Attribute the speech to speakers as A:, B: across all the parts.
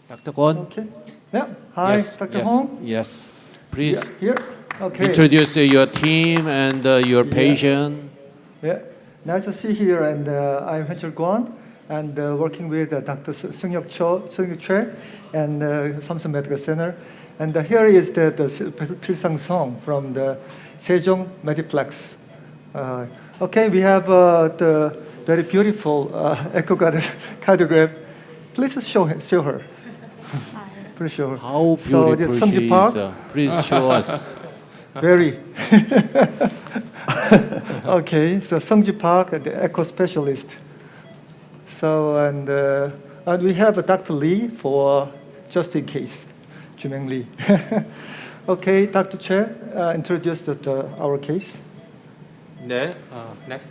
A: Dr. Gwon?
B: Okay. Yeah. Hi,
A: Yes,
B: Dr.
A: yes,
B: Hong.
A: yes. Please
B: Yeah, here. Okay.
A: introduce your team and your patient.
B: Yeah. Nice to see here, and I'm Hyeon-Cheol Gwon, and working with Dr. Hyeon-Cheol and Samsung Medical Center. And here is the Pilsang Song from the Sejong Mediplex. Okay, we have the very beautiful echocardiograph. Please show her. Please show her.
A: How
B: So the
A: beautiful
B: Seongji
A: she
B: Park.
A: is. Please show us.
B: Very. Okay, so Seongji Park, the echo specialist. So, and we have Dr. Lee for just in case, Jumeng Lee. Okay, Dr. Che, introduce our case.
C: 네, next.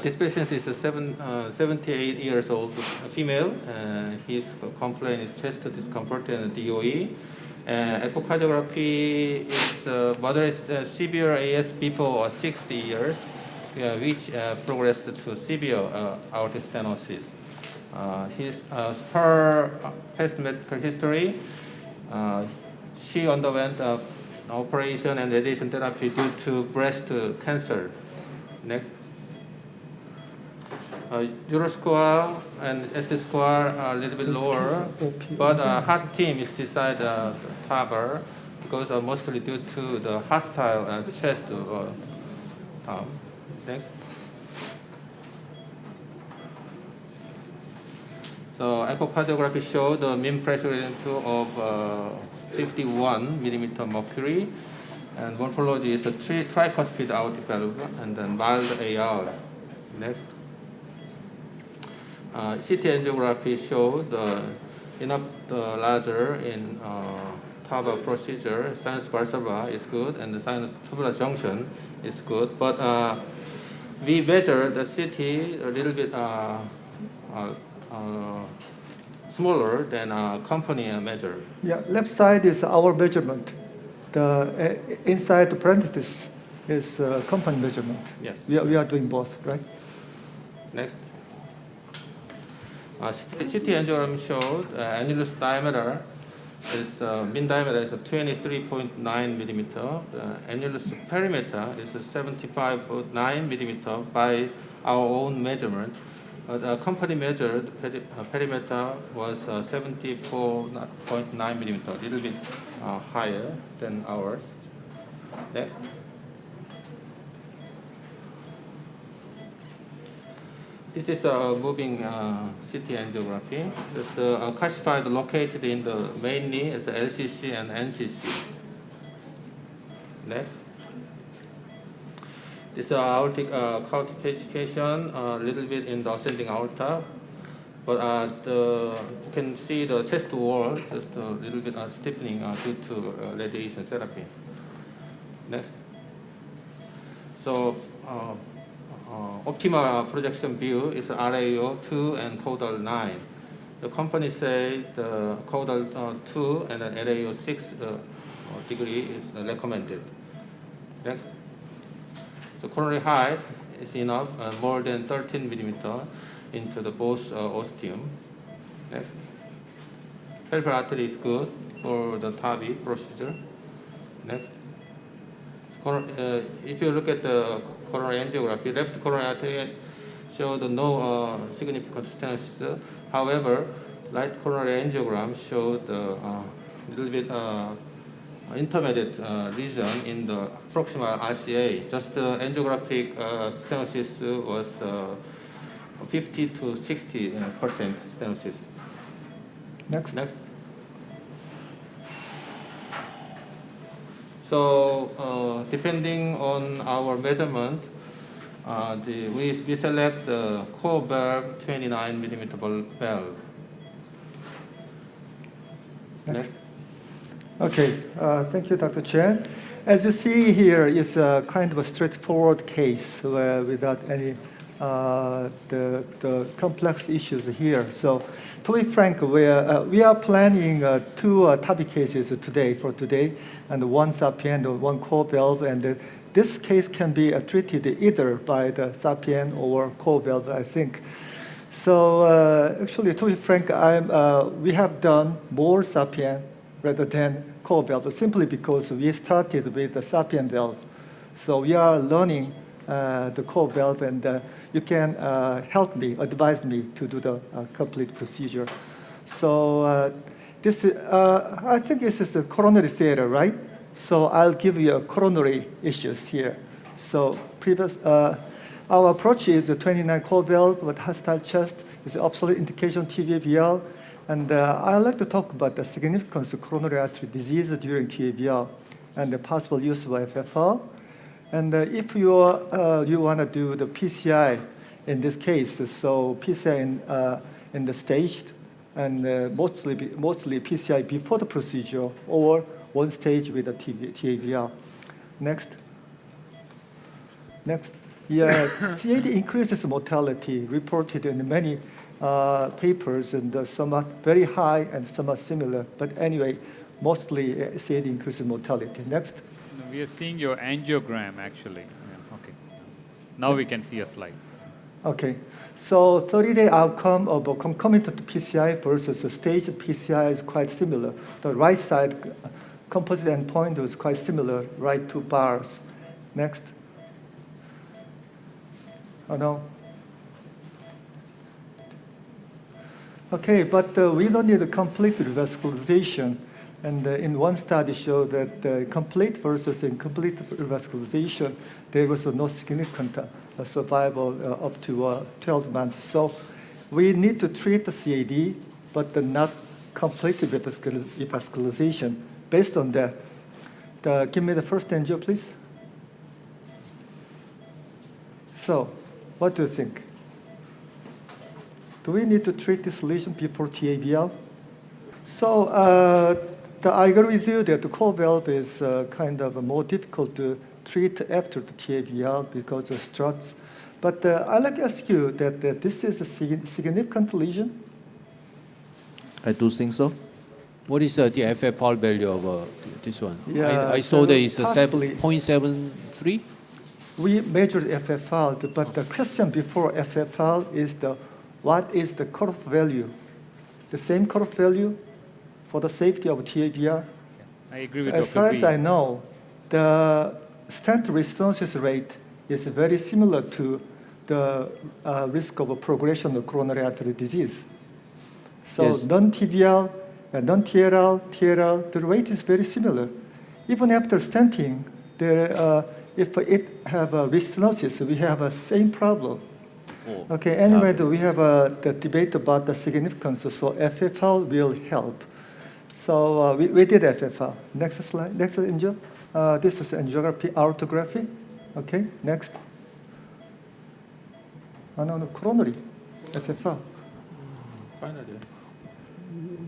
C: This patient is a 78 years old female. His complaint is chest discomfort and DOE. Echocardiography is moderate severe AS before 60 years, which progressed to severe aortic stenosis. Her past medical history, she underwent operation and radiation therapy due to breast cancer. Next. Euro score and ST score are a little bit lower, but heart team is beside TAVI because mostly due to the hostile chest. Next. So echocardiography showed the mean pressure of 51 millimeter mercury, and morphology is a tricuspid aortic valve and then mild AR. Next. CT angiography showed enough larger in TAVI procedure. Sinus valsalva is good and the sinus tubular junction is good, but we measure the CT a little bit smaller than company measure.
B: Yeah, left side is our measurement. The inside the parenthesis is company measurement.
C: Yes.
B: We are doing both, right?
C: Next. CT angiogram showed annulus diameter is mean diameter is 23.9 millimeter. Annulus perimeter is 75.9 millimeter by our own measurement. Company measured perimeter was 74.9 millimeter, a little bit higher than ours. Next. This is a moving CT angiography. It's calcified located in the main knee as LCC and NCC. Next. This aortic calcification a little bit in the ascending aorta, but you can see the chest wall just a little bit stiffening due to radiation therapy. Next. So. Optimal projection view is RAO 2 and caudal 9. The company say the caudal 2 and an RAO 6 degree is recommended. Next. So coronary height is enough, more than 13 millimeter into the both ostium. Next. Peripheral artery is good for the TAVI procedure. Next. If you look at the coronary angiography, left coronary artery showed no significant stenosis. However, right coronary angiogram showed a little bit intermediate lesion in the proximal RCA. Just angiographic stenosis was 50 to 60% stenosis.
B: Next.
C: Next. So depending on our measurement, we select the core valve 29 millimeter valve. Next.
B: Okay, thank you, Dr. Chen. As you see here, it's a kind of a straightforward case without any the complex issues here. So, to be frank, we are planning two TAVI cases today, and one SAPIEN and one core valve, and this case can be treated either by the SAPIEN or core valve. I think So actually, to be frank, we have done more SAPIEN rather than core valve simply because we started with the SAPIEN valve. So we are learning the core valve, and you can help me, advise me to do the complete procedure. So I think this is the coronary theater, right? So I'll give you a coronary issues here. So our approach is a 29 core valve with hostile chest is obsolete indication TAVI, and I'd like to talk about the significance of coronary artery disease during TAVI and the possible use of FFR. And if you want to do the PCI in this case, so PCI in the staged, and mostly PCI before the procedure or one stage with a TAVI. Next. Yeah, CAD increases mortality reported in many papers, and some are very high and some are similar. But anyway, mostly CAD increases mortality. Next.
D: No, we are seeing your angiogram actually. Yeah, okay. Now we can see a slide.
B: Okay, so 30-day outcome of a concomitant PCI versus a staged PCI is quite similar. The right side composite endpoint was quite similar, right two bars. Next. Oh no. Okay, but we don't need a complete revascularization. And in one study showed that complete versus incomplete revascularization, there was no significant survival up to 12 months. So we need to treat the CAD, but not complete revascularization. Based on that, give me the first angio, please. So, what do you think? Do we need to treat this lesion before TAVL? So, I agree with you that the core valve is kind of more difficult to treat after the TAVL because of struts. But I'd like to ask you that this is a significant lesion?
E: I do think so.
A: What is the FFR value of this one?
B: Yeah,
A: I saw
B: so
A: that it's
B: possibly.
A: 0.73.
B: We measured FFR, but the question before FFR is what is the cutoff value? The same cutoff value for the safety of TAVR?
D: I agree with
B: As
D: Dr.
B: far as
D: B.
B: I know, the stent restenosis rate is very similar to the risk of a progression of coronary artery disease. So
E: Yes.
B: non-TVL, non-TRL, TRL, the rate is very similar. Even after stenting, if it have a restenosis, we have a same problem.
A: Oh.
B: Okay, anyway, we have the debate about the significance, so FFR will help. So we did FFR. Next slide, next angio. This is angiography, aortography. Okay, next. No, coronary, FFR.
C: Finally.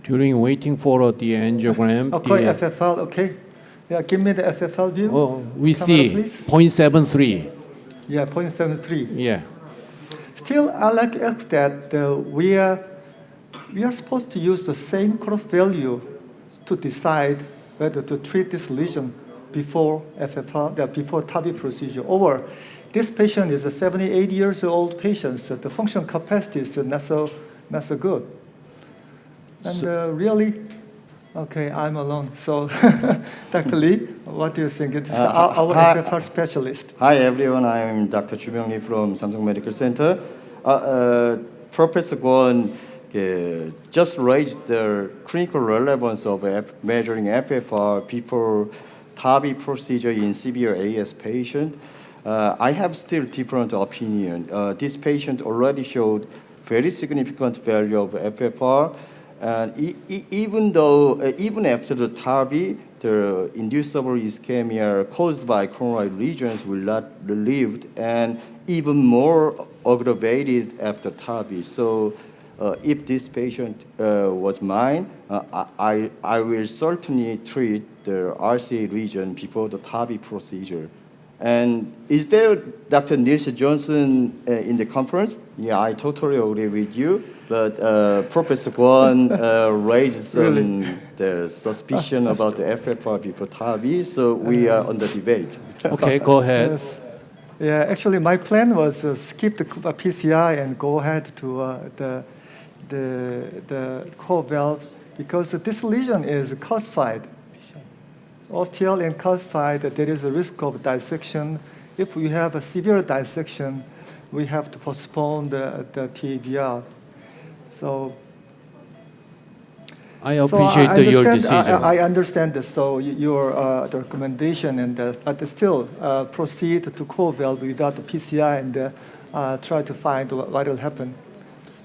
A: During waiting for the angiogram,
B: Okay, FFR, okay. Yeah, give me the FFR view.
A: we
B: Camera,
A: see
B: please.
A: 0.73.
B: Yeah, 0.73.
A: Yeah.
B: Still, I like to ask that we are supposed to use the same cutoff value to decide whether to treat this lesion before FFR, before TAVI procedure. Or this patient is a 78 years old patient, so the functional capacity is not so good. And really, okay, I'm alone. So, Dr. Lee, what do you think? It's our FFR specialist.
F: Hi everyone, I'm Dr. Ju Lee from Samsung Medical Center. Professor Gwon just raised the clinical relevance of measuring FFR before TAVI procedure in severe AS patient. I have still different opinion. This patient already showed very significant value of FFR. And even after the TAVI, the inducible ischemia caused by coronary lesions will not relieved and even more aggravated after TAVI. So if this patient was mine, I will certainly treat the RCA region before the TAVI procedure. And is there Dr. Nils Johnson in the conference? Yeah, I totally agree with you. But Professor Gwon raised some the suspicion about the FFR before TAVI, so we are on the debate.
A: Okay, go ahead.
B: Yes. Yeah, actually, my plan was skip the PCI and go ahead to the core valve because this lesion is calcified. Osteal and calcified, there is a risk of dissection. If we have a severe dissection, we have to postpone the TAVI. So
A: I appreciate your decision.
B: I understand this. So your the recommendation and but still proceed to core valve without the PCI and try to find what will happen.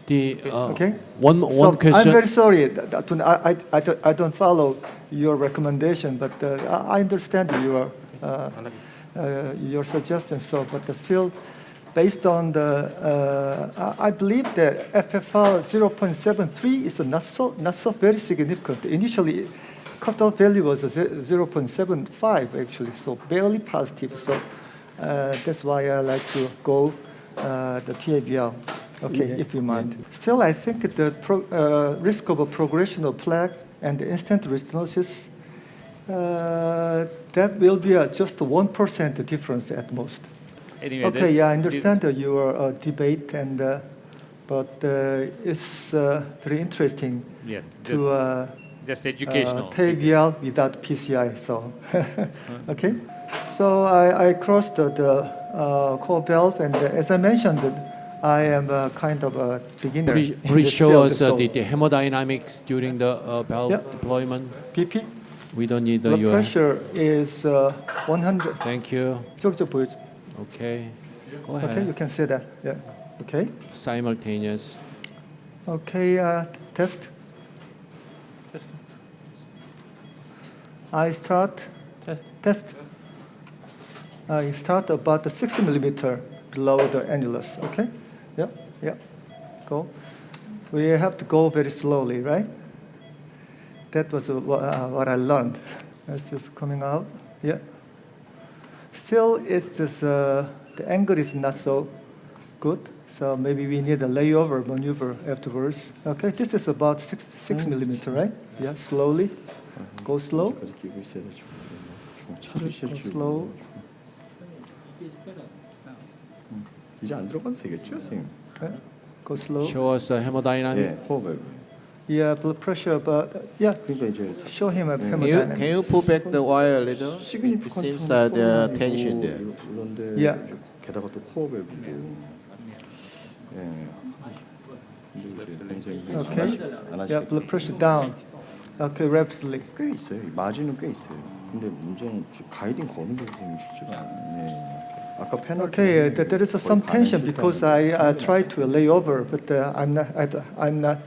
B: Okay.
A: One
B: So
A: question.
B: I'm very sorry. I don't follow your recommendation, but I understand your suggestion. So, but still, based on the, I believe that FFR 0.73 is not so very significant. Initially, cutoff value was 0.75 actually, so barely positive. So that's why I like to go the TAVL. Okay, if you mind. Still, I think the risk of a progression of plaque and instant restenosis, that will be just 1% difference at most.
D: Anyway,
B: Okay, yeah, I understand your debate, and but it's very interesting
D: Yes,
B: to
D: just educational.
B: TAVL without PCI. So, okay. So I crossed the core valve, and as I mentioned, I am a kind of a beginner. in
A: Please
B: this
A: show
B: field,
A: us
B: so
A: the hemodynamics during the valve
B: Yeah.
A: deployment.
B: BP
A: We don't need
B: blood
A: your.
B: pressure is 100.
A: Thank you.
B: 저기 보여줘.
A: Okay. Go
B: Okay, you
A: ahead.
B: can see that. Yeah. Okay.
A: Simultaneous.
B: Okay. Test. I start. Test. I start about 6 millimeter below the annulus. Okay. Yeah. Yeah. Go. We have to go very slowly, right? That was what I learned. It's just coming out. Yeah. Still, it's just the angle is not so good, so maybe we need a layover maneuver afterwards. Okay, this is about 6 millimeter, right? Yeah, slowly. Go slow.
F: 언제까지 끼고 있어야 될지 모르겠네. 찾으실
B: Go
F: 줄
B: slow.
F: 이제 안 들어가도 되겠죠, 선생님?
B: Yeah. Go slow.
A: Show us the hemodynamic.
F: 예, 호흡을.
B: Yeah, blood pressure, but yeah,
F: 그러니까 이제
B: show him a
E: Can
B: hemodynamic.
E: you pull back the wire a little? It
F: 시그니피컨트
E: seems that the tension there.
F: 그런데
B: Yeah.
F: 게다가 또 코어 밸브고. 예.
B: Okay. Yeah, blood pressure down. Okay, rapidly.
F: 꽤 있어요. 마진은 꽤 있어요. 근데 문제는 가이딩 거는 게 진짜. 예. 아까 패널.
B: Okay, there is some tension because I tried to lay over, but I'm not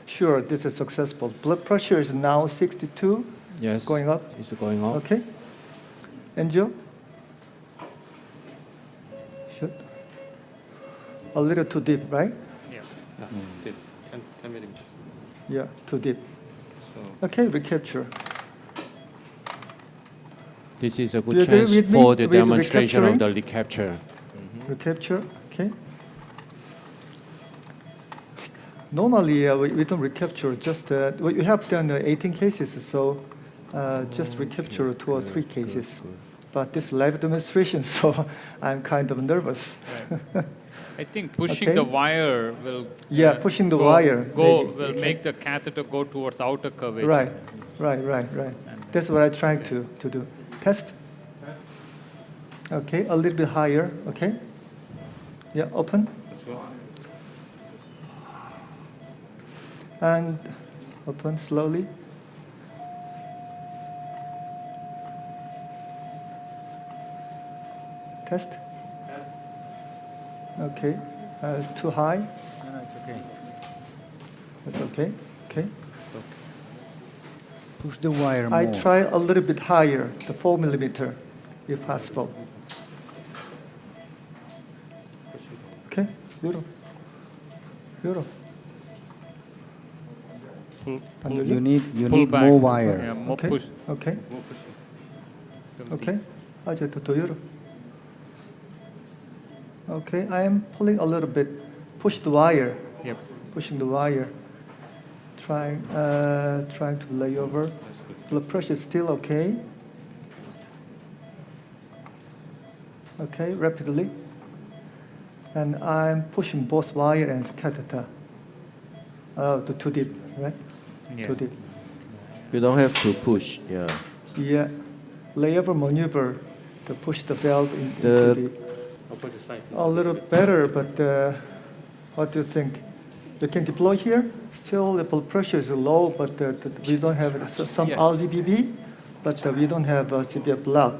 B: sure this is successful. Blood pressure is now 62,
A: Yes.
B: going up.
A: It's going up.
B: Okay. Angio? Should. A little too deep, right?
D: Yeah.
C: Yeah. 10 millimeters.
B: Yeah, too deep.
C: So
B: Okay, recapture.
A: This is a
B: Do
A: good
B: you agree
A: chance
B: with me
A: for the
B: with
A: demonstration of
B: recapturing?
A: the recapture.
B: Recapture. Okay. Normally, we don't recapture. Just we have done 18 cases, so just recapture 2 or 3 cases. But this live demonstration, so I'm kind of nervous.
D: I think pushing
B: Okay.
D: the wire will
B: Yeah, pushing the wire, maybe.
D: will make the catheter go towards outer curvature.
B: Right. That's what I'm trying to do. Test. Okay, a little bit higher. Okay. Yeah, open. And open slowly. Test. Okay. Too high.
D: No, it's okay.
B: That's okay. Okay.
G: Push the wire
B: I
G: more.
B: try a little bit higher, the 4 millimeter, if possible. Okay. Euro.
D: Pull,
G: You need
D: pull back.
G: more wire.
D: Yeah, more
B: Okay.
D: push.
B: Okay.
D: Still
B: Okay. 아직 더 열어. Okay, I am pulling a little bit. Push the wire.
D: Yep.
B: Pushing the wire. Trying to lay over. Blood pressure is still okay. Okay, rapidly. And I'm pushing both wire and catheter. Too deep, right?
D: Yeah.
B: Too deep.
E: You don't have to push. Yeah.
B: Yeah. Layover maneuver to push the valve into
E: The-
B: a little better, but what do you think? You can deploy here. Still, the blood pressure is low, but we don't have some
A: Yes.
B: RDBB, but we don't have severe blood.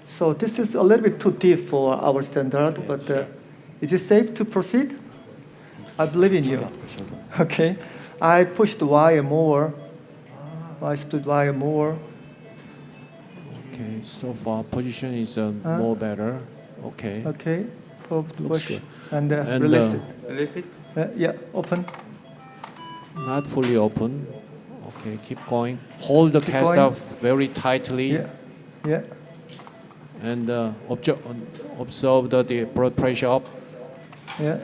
B: So this is a little bit too deep for our standard, but is it safe to proceed? I believe in you. Okay. I pushed the wire more. I stood wire more.
A: Okay, so far position is more better. Okay.
B: Okay.
A: Looks
B: Push
A: good.
B: and
A: And,
B: release it.
C: Release it.
B: Yeah, open.
A: Not fully open. Okay, keep going. Hold the
B: Keep
A: catheter
B: going.
A: very tightly
B: Yeah, yeah,
A: and observe the blood pressure up.
B: yeah.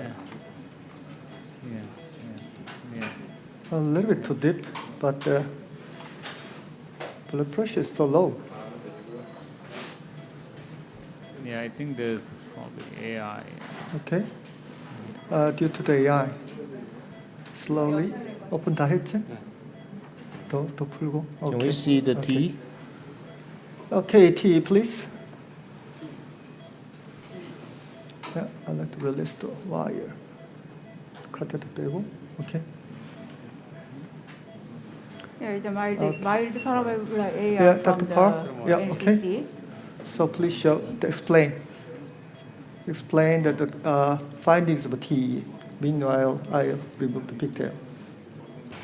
D: Yeah. Yeah.
B: A little bit too deep, but blood pressure is so low.
D: Yeah, I think there's probably AI.
B: Okay. Due to the AI. Slowly. 오픈 다 했지? 더 풀고.
E: Can
B: Okay.
E: we see the
B: Okay.
E: T?
B: Okay, T, please. Yeah, I'd like to release the wire. 카테터 빼고. Okay.
G: Yeah, the mild,
B: Okay.
G: mild cerebral AR
B: Yeah,
G: from
B: Dr.
G: the
B: Park. Yeah, okay.
G: NCC.
B: So please explain the findings of TE. Meanwhile, I remove the pigtail.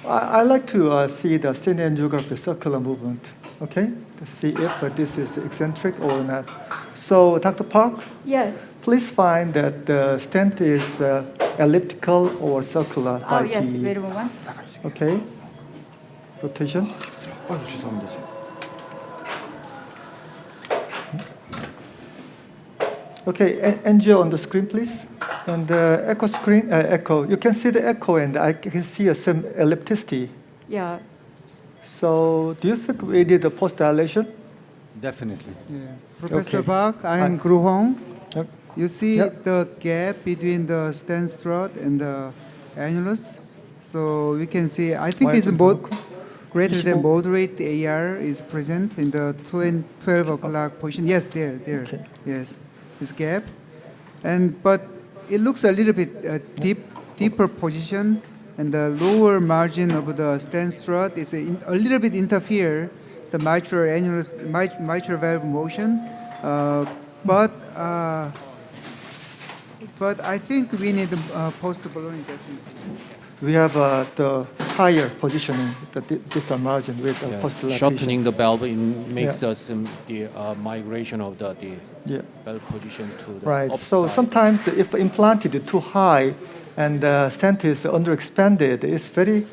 B: I like to see the CT angiography circular movement, okay? To see if this is eccentric or not. So, Dr. Park,
G: Yes.
B: please find that the stent is elliptical or circular
G: Oh,
B: by
G: yes.
B: TE.
G: Wait a moment.
B: Okay. Rotation.
F: 죄송합니다.
B: Okay, angio on the screen, please. And the echo screen, echo. You can see the echo, and I can see some ellipticity.
G: Yeah.
B: So, do you think we need a post dilation?
H: Definitely.
I: Professor
B: Okay.
I: Park, I am
B: Hi.
I: Gru Hong.
B: Yep.
I: You see
B: Yep.
I: the gap between the stent strut and the annulus? So we can see, I think
B: Why
I: it's
B: is it
I: both
B: broken?
I: greater than
B: 25?
I: moderate AR is present in the 12 o'clock position. Yes, there.
B: Okay.
I: Yes, this gap. But it looks a little bit deeper position, and the lower margin of the stent strut is a little bit interfere the mitral annulus, mitral valve motion. But I think we need post balloon definitely.
B: We have the higher positioning, the distal margin with the post dilatation.
A: Shortening the valve makes us the migration of the
B: Yeah.
A: valve position to the
B: Right.
A: upside.
B: So sometimes if implanted too high and the stent is underexpanded, it's very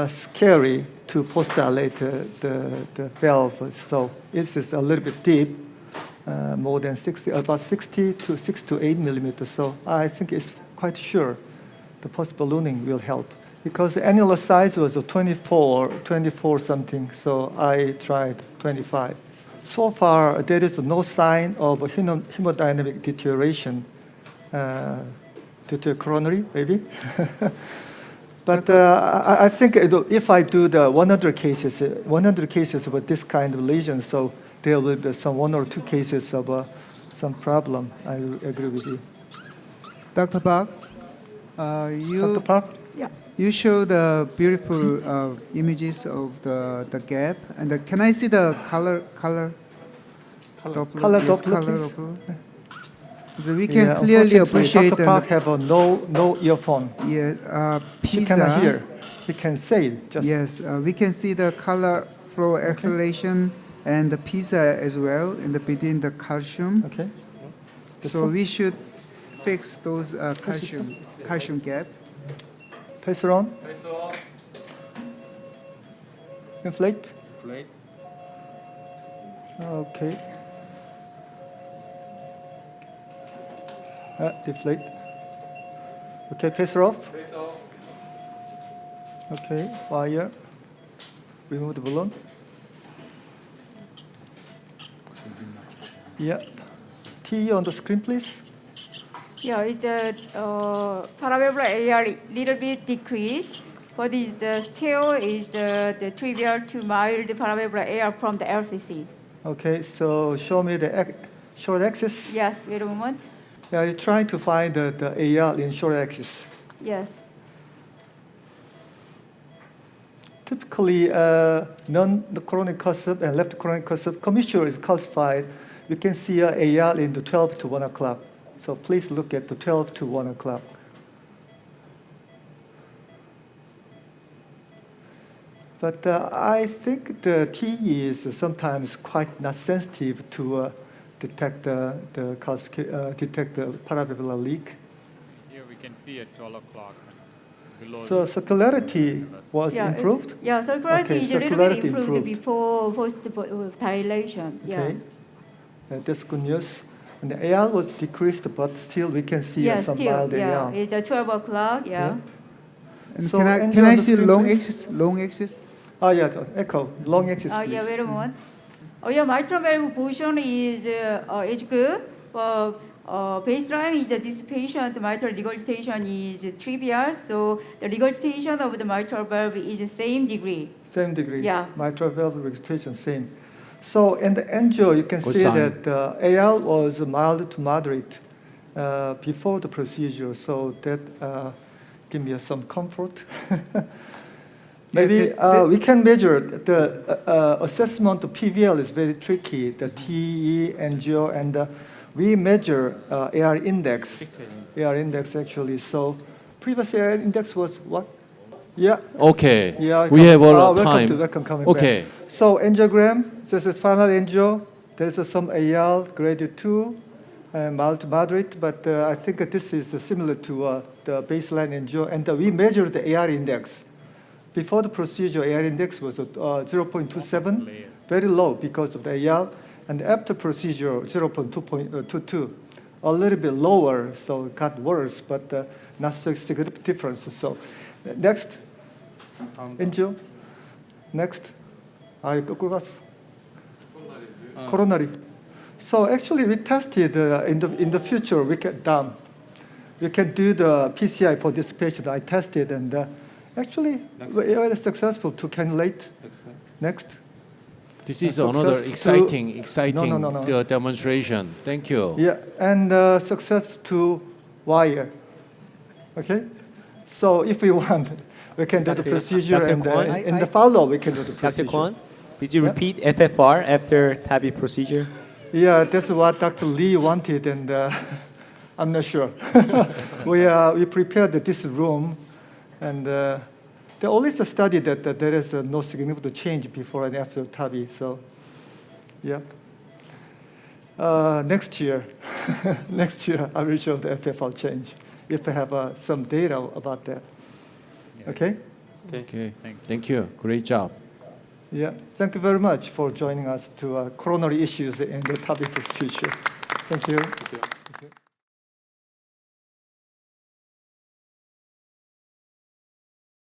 B: scary to post-dilate the valve. So it is a little bit deep, more than 60, about 60 to 6 to 8 millimeters. So I think it's quite sure the post-ballooning will help. Because the annular size was 24 something, so I tried 25. So far, there is no sign of hemodynamic deterioration due to coronary, maybe. But I think if I do the 100 cases with this kind of lesion, so there will be some 1 or 2 cases of some problem. I agree with you.
I: Dr. Park,
B: Dr. Park?
G: Yeah.
I: you show the beautiful images of the gap, and can I see the color Doppler?
B: Color
I: Yes,
B: Doppler,
I: color
B: please.
I: Doppler. So we can
B: Yeah,
I: clearly
B: unfortunately,
I: appreciate
B: Dr. Park have a no earphone. He cannot hear. He can say it. Just
I: Yes, we can see the color flow acceleration and the PISA as well in the between the calcium.
B: okay.
I: So we should fix those calcium gap.
B: Pacer on. Inflate. Okay. Deflate. Okay, pacer off. Okay, wire. Remove the balloon. Yep. T TE on the screen, please?
G: Yeah, it's the paravalvular AR little bit decreased, but is the still is the trivial to mild paravalvular AR from the LCC.
B: Okay, so show me the short axis.
G: Yes, wait a moment.
B: Yeah, you're trying to find the AR in short axis.
G: Yes.
B: Typically, non-chronic concept and left chronic concept commissure is calcified. You can see AR in the 12 to 1 o'clock. So please look at the 12 to 1 o'clock. But I think the TE is sometimes quite not sensitive to detect the paravalvular leak.
D: Here we can see at 12 o'clock. Below
B: So circularity was
G: Yeah,
B: improved.
G: Yeah, circularity
B: Okay,
G: is a little
B: circularity
G: bit improved
B: improved.
G: before post dilation. Yeah.
B: Okay, that's good news. And the AL was decreased, but still we can see
G: Yeah,
B: some
G: still,
B: mild
G: yeah.
B: AL.
G: It's 12 o'clock, yeah.
I: And
B: So,
I: can I
B: Andrew,
I: can
B: on
I: I
B: the
I: see
B: screen,
I: long
B: please?
I: axis? Long axis.
B: Oh yeah, the echo, long axis, please.
G: Yeah, wait a moment. Oh, yeah, mitral valve position is good. Baseline is that this patient mitral regurgitation is trivial, so the regurgitation of the mitral valve is the same degree.
B: Same degree.
G: Yeah.
B: Mitral valve regurgitation, same. So in the angio, you can
A: Good
B: see
A: sign.
B: that AL was mild to moderate before the procedure, so that give me some comfort. Maybe we can measure the assessment of PVL is very tricky. The TE, angio, and we measure AR index. AR index actually. So previous AR index was what? Yeah.
A: Okay.
B: Yeah.
A: We have all
B: welcome
A: time.
B: welcome coming
A: Okay.
B: back. So angiogram. This is final angio. There's some AL grade 2, mild to moderate, but I think this is similar to the baseline angio, and we measured the AR index. Before the procedure, AR index was 0.27, very low because of the AR, and after procedure, 0.22, a little bit lower, so it got worse, but not so significant difference. So next, angio. Next, 거꾸로 갔어. Coronary. So actually, we tested in the future. We can do the PCI for this patient. I tested, and actually, we were successful to cannulate. Next.
A: This is
B: Success
A: another
B: to-
A: exciting
B: No.
A: demonstration. Thank you.
B: Yeah, and success to wire. Okay. So if we want, we can do the procedure,
H: Dr.
B: and
H: Gwon?
B: in the follow, we can do the procedure.
H: Dr. Kwon, did you
B: Yeah.
H: repeat FFR after TAVI procedure?
B: Yeah, that's what Dr. Lee wanted, and I'm not sure. We prepared this room, and there always a study that there is no significant change before and after TAVI. So, yeah. Next year, I will show the FFR change if I have some data about that. Okay.
A: Okay. Thank you. Great job.
B: Yeah. Thank you very much for joining us to coronary issues in the TAVI procedure. Thank you.